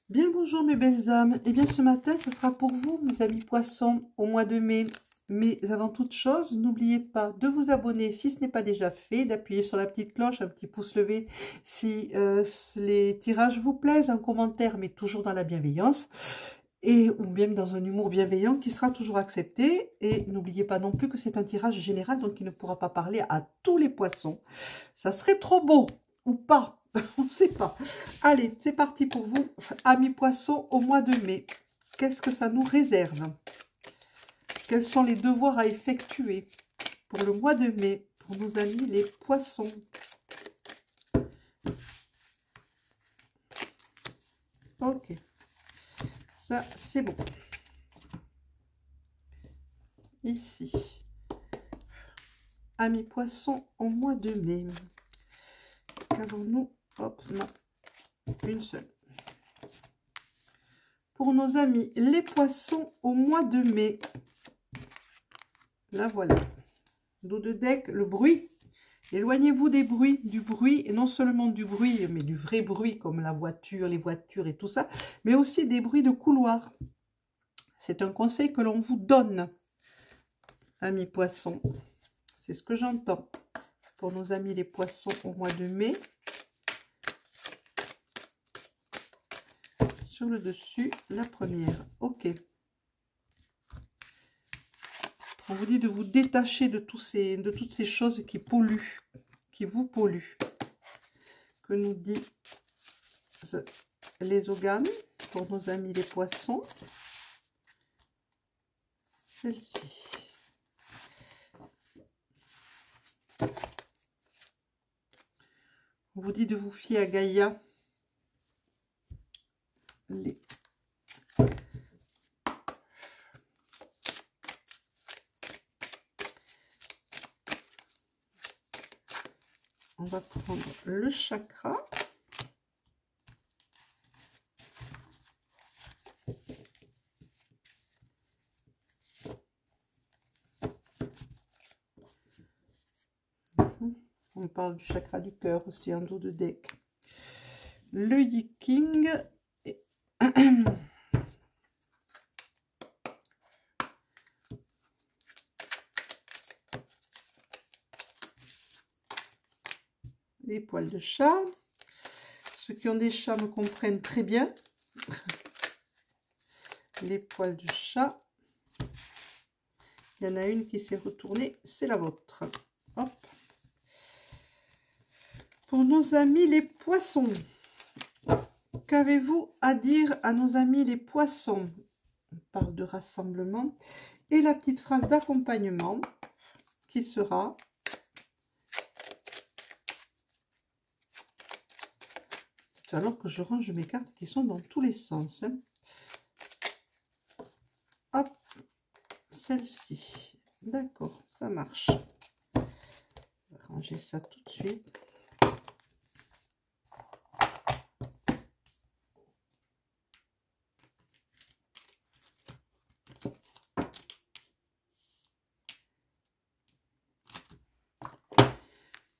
Bien bonjour mes belles âmes, et bien ce matin ce sera pour vous mes amis poissons au mois de mai. Mais avant toute chose, n'oubliez pas de vous abonner si ce n'est pas déjà fait, d'appuyer sur la petite cloche, un petit pouce levé si les tirages vous plaisent, un commentaire mais toujours dans la bienveillance, et ou bien dans un humour bienveillant qui sera toujours accepté. Et n'oubliez pas non plus que c'est un tirage général, donc il ne pourra pas parler à tous les poissons. Ça serait trop beau, ou pas. On ne sait pas. Allez, c'est parti pour vous, amis poissons, au mois de mai. Qu'est-ce que ça nous réserve? Quels sont les devoirs à effectuer pour le mois de mai, pour nos amis les poissons? Ok, ça c'est bon. Ici, amis poissons, au mois de mai. Qu'avons-nous? Hop, non, une seule. Pour nos amis les poissons au mois de mai. Là voilà. Dos de deck, le bruit. Éloignez-vous des bruits, du bruit, et non seulement du bruit, mais du vrai bruit comme la voiture, les voitures et tout ça, mais aussi des bruits de couloir. C'est un conseil que l'on vous donne, amis poissons. C'est ce que j'entends pour nos amis les poissons au mois de mai. Sur le dessus, la première. Ok. On vous dit de vous détacher de toutes ces choses qui polluent, qui vous polluent. Que nous dit les ogames pour nos amis les poissons? Celle-ci. On vous dit de vous fier à Gaïa. On va prendre le chakra. On parle du chakra du cœur aussi, un dos de deck. Le Yiking. Les poils de chat. Ceux qui ont des chats me comprennent très bien. Les poils de chat. Il y en a une qui s'est retournée, c'est la vôtre. Hop. Pour nos amis les poissons, qu'avez-vous à dire à nos amis les poissons? On parle de rassemblement. Et la petite phrase d'accompagnement qui sera: alors que je range mes cartes qui sont dans tous les sens. Hop, celle-ci. D'accord, ça marche. Je vais ranger ça tout de suite.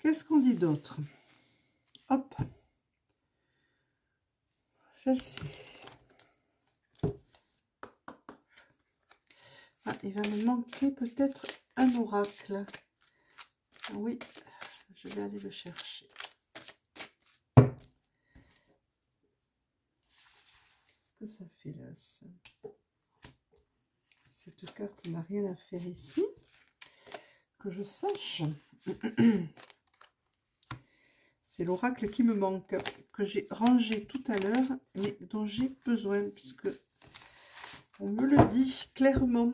Qu'est-ce qu'on dit d'autre? Hop. Celle-ci. Ah, il va me manquer peut-être un oracle. Oui, je vais aller le chercher. Qu'est-ce que ça fait là, ça? Cette carte n'a rien à faire ici, que je sache. C'est l'oracle qui me manque, que j'ai rangé tout à l'heure, mais dont j'ai besoin, puisque on me le dit clairement.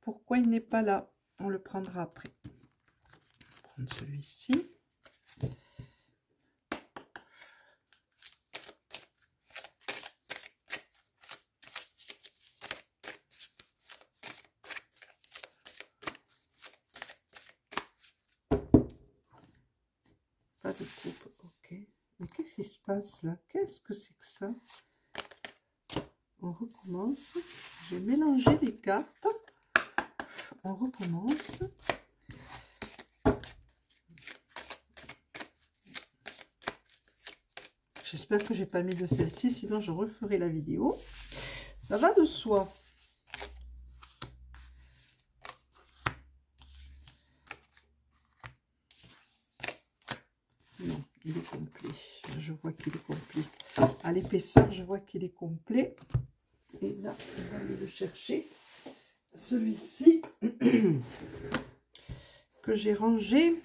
Pourquoi il n'est pas là? On le prendra après. On va prendre celui-ci. Pas de coupe, ok. Mais qu'est-ce qui se passe là? Qu'est-ce que c'est que ça? On recommence. J'ai mélangé les cartes. On recommence. J'espère que j'ai pas mis de celle-ci, sinon je referai la vidéo. Ça va de soi. Non, il est complet. Je vois qu'il est complet. À l'épaisseur, je vois qu'il est complet. Et là, on va aller le chercher. Celui-ci que j'ai rangé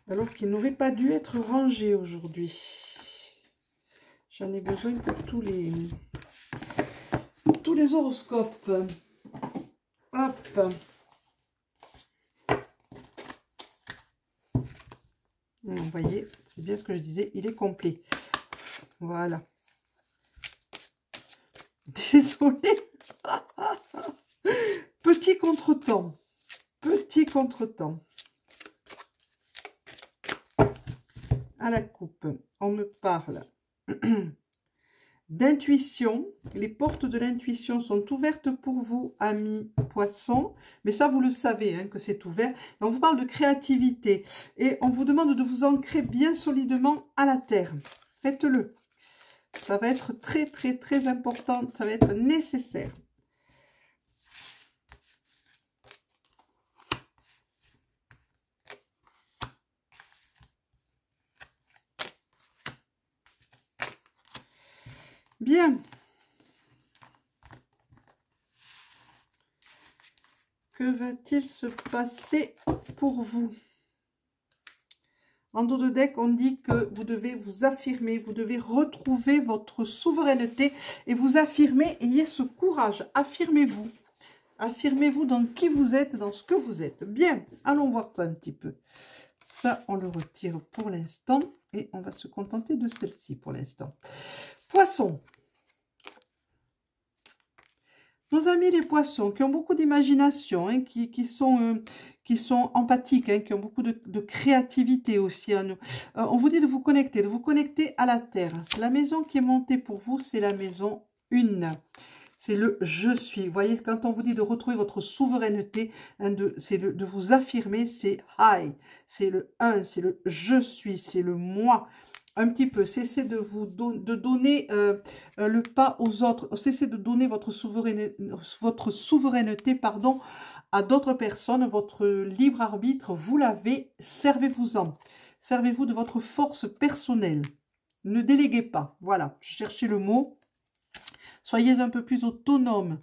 alors qu'il n'aurait pas dû être rangé aujourd'hui. J'en ai besoin pour tous les horoscopes. Hop. Vous voyez, c'est bien ce que je disais, il est complet. Voilà. Désolée. Petit contretemps. Petit contretemps. À la coupe, on me parle d'intuition. Les portes de l'intuition sont ouvertes pour vous, amis poissons. Mais ça, vous le savez, hein, que c'est ouvert. Et on vous parle de créativité. Et on vous demande de vous ancrer bien solidement à la terre. Faites-le. Ça va être très, très, très important. Ça va être nécessaire. Bien. Que va-t-il se passer pour vous? En dos de deck, on dit que vous devez vous affirmer, vous devez retrouver votre souveraineté et vous affirmer, ayez ce courage, affirmez-vous. Affirmez-vous dans qui vous êtes, dans ce que vous êtes. Bien, allons voir ça un petit peu. Ça, on le retire pour l'instant et on va se contenter de celle-ci pour l'instant. Poissons. Nos amis les poissons qui ont beaucoup d'imagination, hein, qui sont empathiques, hein, qui ont beaucoup de créativité aussi. Hein. On vous dit de vous connecter à la terre. La maison qui est montée pour vous, c'est la maison 1. C'est le « je suis ». Vous voyez, quand on vous dit de retrouver votre souveraineté, hein, c'est de vous affirmer, c'est « I ». C'est le 1, c'est le « je suis », c'est le « moi ». Un petit peu, cessez de vous donner le pas aux autres, cessez de donner votre souveraineté pardon, à d'autres personnes, votre libre arbitre, vous l'avez, servez-vous-en. Servez-vous de votre force personnelle. Ne déléguez pas, voilà, cherchez le mot. Soyez un peu plus autonome.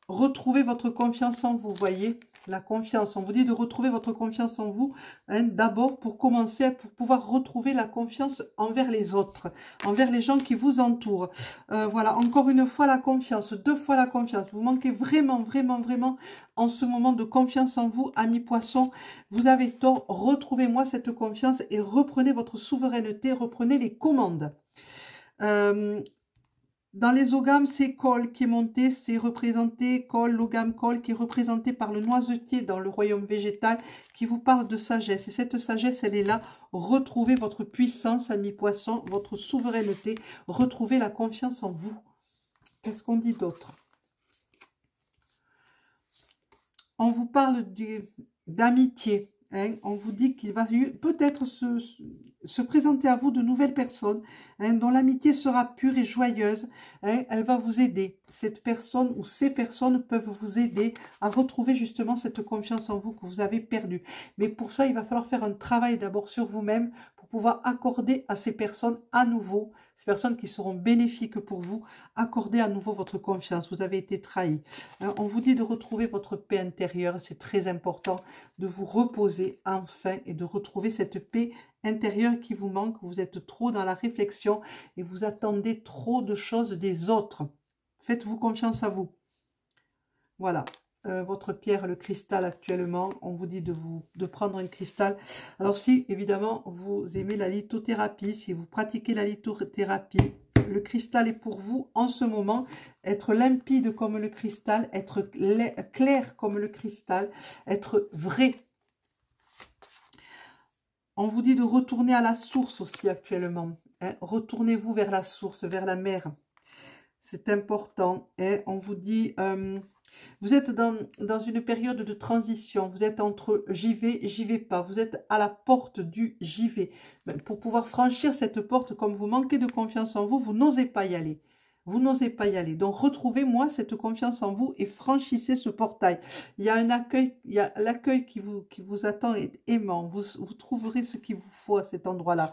Retrouvez votre confiance en vous, voyez. La confiance, on vous dit de retrouver votre confiance en vous, hein, d'abord pour commencer, pour pouvoir retrouver la confiance envers les autres, envers les gens qui vous entourent. Voilà, encore une fois la confiance, 2 fois la confiance. Vous manquez vraiment, vraiment, vraiment en ce moment de confiance en vous, amis poissons. Vous avez tort, retrouvez-moi cette confiance et reprenez votre souveraineté, reprenez les commandes. Dans les ogames, c'est col qui est monté, c'est représenté, col, l'ogame col qui est représenté par le noisetier dans le royaume végétal qui vous parle de sagesse. Et cette sagesse, elle est là. Retrouvez votre puissance, amis poissons, votre souveraineté. Retrouvez la confiance en vous. Qu'est-ce qu'on dit d'autre? On vous parle d'amitié. Hein, on vous dit qu'il va peut-être se présenter à vous de nouvelles personnes, hein, dont l'amitié sera pure et joyeuse. Hein, elle va vous aider. Cette personne ou ces personnes peuvent vous aider à retrouver justement cette confiance en vous que vous avez perdue. Mais pour ça, il va falloir faire un travail d'abord sur vous-même pour pouvoir accorder à ces personnes à nouveau, ces personnes qui seront bénéfiques pour vous, accorder à nouveau votre confiance. Vous avez été trahi. Hein, on vous dit de retrouver votre paix intérieure. C'est très important de vous reposer enfin et de retrouver cette paix intérieure qui vous manque. Vous êtes trop dans la réflexion et vous attendez trop de choses des autres. Faites-vous confiance à vous. Voilà. Votre pierre, le cristal actuellement, on vous dit de prendre un cristal. Alors si, évidemment, vous aimez la lithothérapie, si vous pratiquez la lithothérapie, le cristal est pour vous en ce moment. Être limpide comme le cristal, être clair comme le cristal, être vrai. On vous dit de retourner à la source aussi actuellement. Hein. Retournez-vous vers la source, vers la mer. C'est important. Et on vous dit Vous êtes dans une période de transition. Vous êtes entre j'y vais pas. Vous êtes à la porte du j'y vais. Pour pouvoir franchir cette porte, comme vous manquez de confiance en vous, vous n'osez pas y aller. Vous n'osez pas y aller. Donc, retrouvez-moi cette confiance en vous et franchissez ce portail. Il y a un accueil, il y a l'accueil qui vous attend est aimant. Vous trouverez ce qu'il vous faut à cet endroit-là.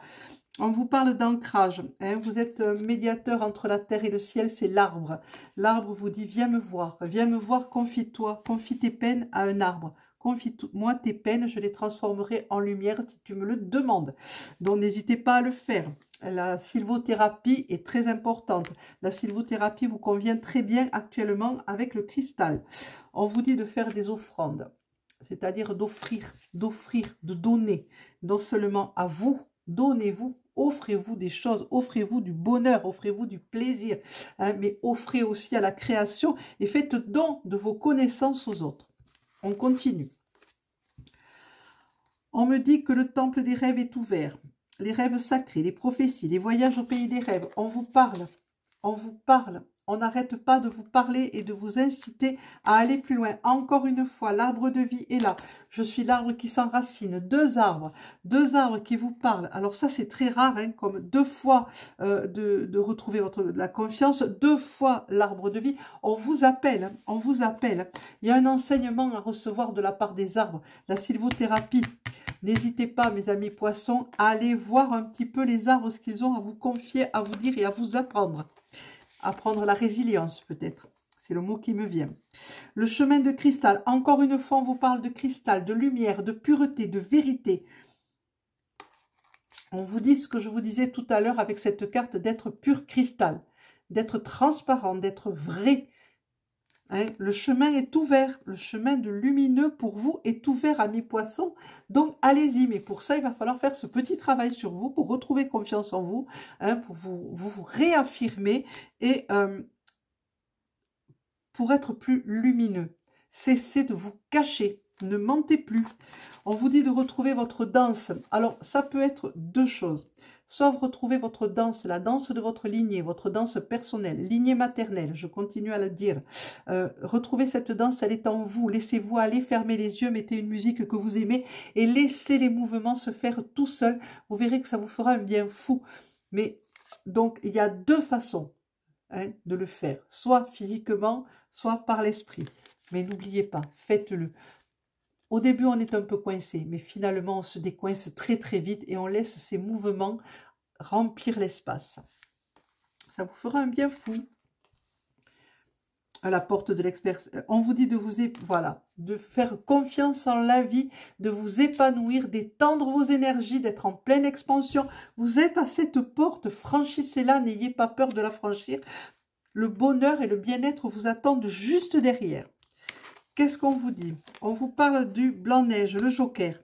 On vous parle d'ancrage, hein, vous êtes médiateur entre la terre et le ciel, c'est l'arbre. L'arbre vous dit, viens me voir, confie-toi, confie tes peines à un arbre. Confie-moi tes peines, je les transformerai en lumière si tu me le demandes. Donc n'hésitez pas à le faire. La sylvothérapie est très importante. La sylvothérapie vous convient très bien actuellement avec le cristal. On vous dit de faire des offrandes, c'est-à-dire d'offrir, de donner, non seulement à vous, donnez-vous, offrez-vous des choses, offrez-vous du bonheur, offrez-vous du plaisir, hein, mais offrez aussi à la création et faites don de vos connaissances aux autres. On continue. On me dit que le temple des rêves est ouvert. Les rêves sacrés, les prophéties, les voyages au pays des rêves, on vous parle, on vous parle. On n'arrête pas de vous parler et de vous inciter à aller plus loin. Encore une fois, l'arbre de vie est là. Je suis l'arbre qui s'enracine. Deux arbres qui vous parlent. Alors ça, c'est très rare, hein, comme 2 fois de retrouver la confiance, 2 fois l'arbre de vie. On vous appelle, hein, on vous appelle. Il y a un enseignement à recevoir de la part des arbres, la sylvothérapie. N'hésitez pas, mes amis poissons, à aller voir un petit peu les arbres, ce qu'ils ont à vous confier, à vous dire et à vous apprendre. Apprendre la résilience, peut-être. C'est le mot qui me vient. Le chemin de cristal. Encore une fois, on vous parle de cristal, de lumière, de pureté, de vérité. On vous dit ce que je vous disais tout à l'heure avec cette carte, d'être pur cristal, d'être transparent, d'être vrai. Hein, le chemin est ouvert. Le chemin de lumineux pour vous est ouvert, amis poissons. Donc, allez-y. Mais pour ça, il va falloir faire ce petit travail sur vous pour retrouver confiance en vous, hein, pour vous réaffirmer et pour être plus lumineux. Cessez de vous cacher. Ne mentez plus. On vous dit de retrouver votre danse. Alors, ça peut être 2 choses. Soit vous retrouvez votre danse, la danse de votre lignée, votre danse personnelle, lignée maternelle, je continue à le dire. Retrouvez cette danse, elle est en vous. Laissez-vous aller, fermez les yeux, mettez une musique que vous aimez et laissez les mouvements se faire tout seuls. Vous verrez que ça vous fera un bien fou. Mais donc, il y a 2 façons, hein, de le faire. Soit physiquement, soit par l'esprit. Mais n'oubliez pas, faites-le. Au début, on est un peu coincé, mais finalement, on se décoince très très vite et on laisse ces mouvements remplir l'espace. Ça vous fera un bien fou. À la porte de l'expert, on vous dit de de faire confiance en la vie, de vous épanouir, d'étendre vos énergies, d'être en pleine expansion. Vous êtes à cette porte, franchissez-la, n'ayez pas peur de la franchir. Le bonheur et le bien-être vous attendent juste derrière. Qu'est-ce qu'on vous dit? On vous parle du blanc-neige, le joker.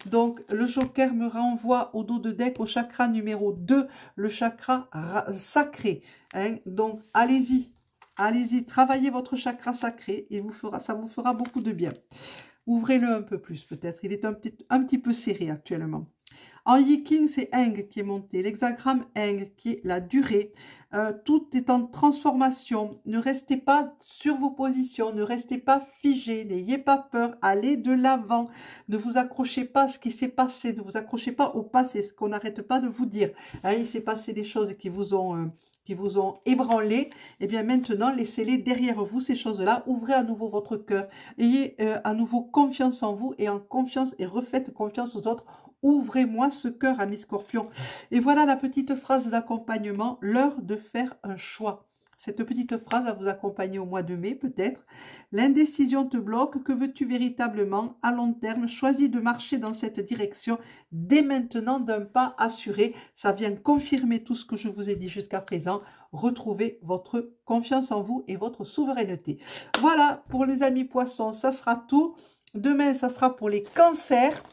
Donc, le joker me renvoie au dos de deck, au chakra numéro 2, le chakra sacré. Hein? Donc, allez-y, allez-y, travaillez votre chakra sacré et ça vous fera beaucoup de bien. Ouvrez-le un peu plus peut-être, il est un petit peu serré actuellement. En Yiking, c'est Eng qui est monté, l'hexagramme Eng qui est la durée. Tout est en transformation. Ne restez pas sur vos positions, ne restez pas figés, n'ayez pas peur, allez de l'avant. Ne vous accrochez pas à ce qui s'est passé, ne vous accrochez pas au passé, ce qu'on n'arrête pas de vous dire. Hein, il s'est passé des choses qui vous ont ébranlé. Et bien maintenant, laissez-les derrière vous, ces choses-là. Ouvrez à nouveau votre cœur. Ayez à nouveau confiance en vous et refaites confiance aux autres. Ouvrez-moi ce cœur, ami Scorpion. Et voilà la petite phrase d'accompagnement, l'heure de faire un choix. Cette petite phrase va vous accompagner au mois de mai, peut-être. L'indécision te bloque. Que veux-tu véritablement à long terme? Choisis de marcher dans cette direction dès maintenant d'un pas assuré. Ça vient confirmer tout ce que je vous ai dit jusqu'à présent. Retrouvez votre confiance en vous et votre souveraineté. Voilà, pour les amis poissons, ça sera tout. Demain, ça sera pour les cancers.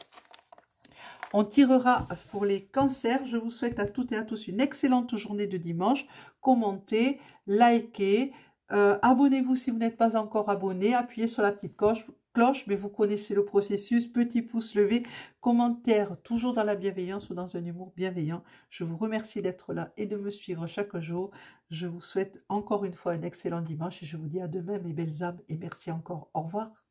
On tirera pour les cancers. Je vous souhaite à toutes et à tous une excellente journée de dimanche. Commentez, likez, abonnez-vous si vous n'êtes pas encore abonné. Appuyez sur la petite cloche cloche, mais vous connaissez le processus, petit pouce levé, commentaire toujours dans la bienveillance ou dans un humour bienveillant. Je vous remercie d'être là et de me suivre chaque jour. Je vous souhaite encore une fois un excellent dimanche et je vous dis à demain mes belles âmes et merci encore. Au revoir.